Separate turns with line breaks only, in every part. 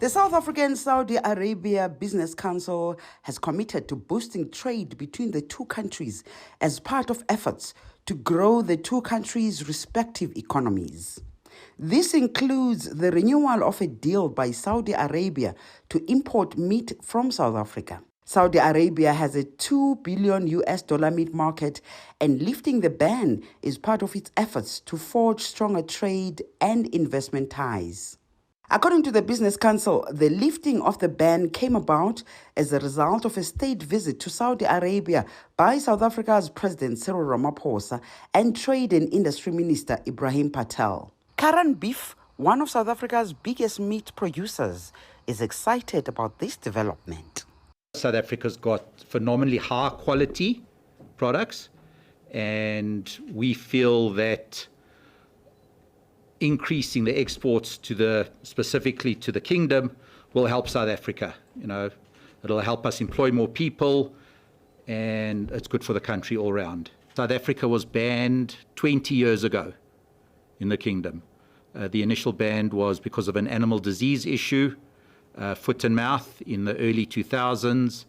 The South African-Saudi Arabia Business Council has committed to boosting trade between the two countries as part of efforts to grow the two countries' respective economies. This includes the renewal of a deal by Saudi Arabia to import meat from South Africa. Saudi Arabia has a $2 billion meat market, and lifting the ban is part of its efforts to forge stronger trade and investment ties. According to the Business Council, the lifting of the ban came about as a result of a state visit to Saudi Arabia by South Africa's President Cyril Ramaphosa and Trade and Industry Minister Ibrahim Patel. Karan Beef, one of South Africa's biggest meat producers, is excited about this development.
South Africa's got phenomenally high quality products, and we feel that increasing the exports specifically to the kingdom will help South Africa. It'll help us employ more people, and it's good for the country all round. South Africa was banned 20 years ago in the kingdom. The initial ban was because of an animal disease issue, foot and mouth, in the early 2000s,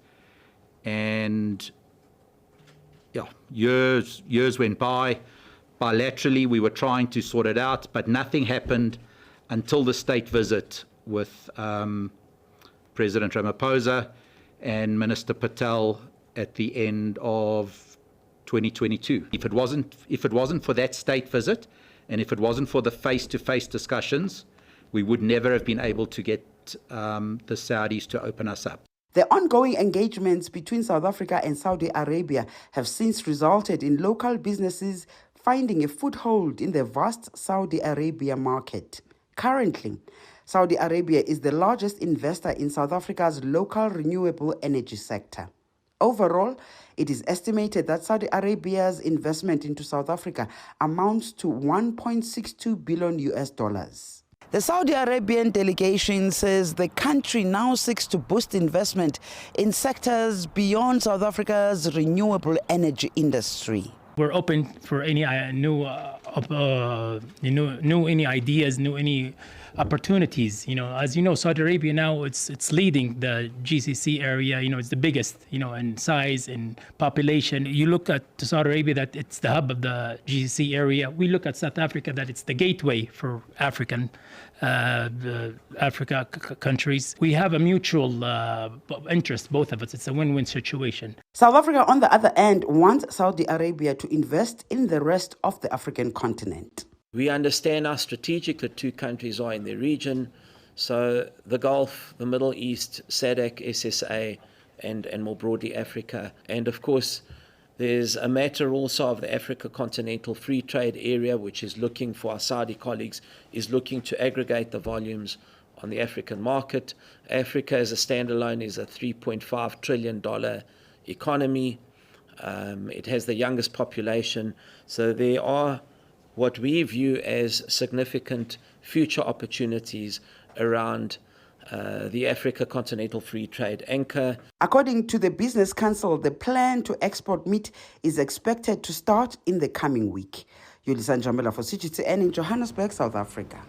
and years went by. Bilaterally, we were trying to sort it out, but nothing happened until the state visit with President Ramaphosa and Minister Patel at the end of 2022. If it wasn't for that state visit, and if it wasn't for the face-to-face discussions, we would never have been able to get the Saudis to open us up.
The ongoing engagements between South Africa and Saudi Arabia have since resulted in local businesses finding a foothold in the vast Saudi Arabia market. Currently, Saudi Arabia is the largest investor in South Africa's local renewable energy sector. Overall, it is estimated that Saudi Arabia's investment into South Africa amounts to $1.62 billion. The Saudi Arabian delegation says the country now seeks to boost investment in sectors beyond South Africa's renewable energy industry.
We're open for any new ideas, any opportunities. As you know, Saudi Arabia now it's leading the GCC area. It's the biggest, in size and population. You look at Saudi Arabia, that it's the hub of the GCC area. We look at South Africa, that it's the gateway for the Africa countries. We have a mutual interest, both of us. It's a win-win situation.
South Africa, on the other hand, wants Saudi Arabia to invest in the rest of the African continent.
We understand how strategic the two countries are in the region. So the Gulf, the Middle East, SADC, SSA, and more broadly Africa. And of course, there's a matter also of the Africa Continental Free Trade Area, which is looking for our Saudi colleagues, is looking to aggregate the volumes on the African market. Africa as a standalone is a $3.5 trillion economy. It has the youngest population. So there are what we view as significant future opportunities around the Africa Continental Free Trade anchor.
According to the Business Council, the plan to export meat is expected to start in the coming week. Yulisa Njamela for CGTN in Johannesburg, South Africa.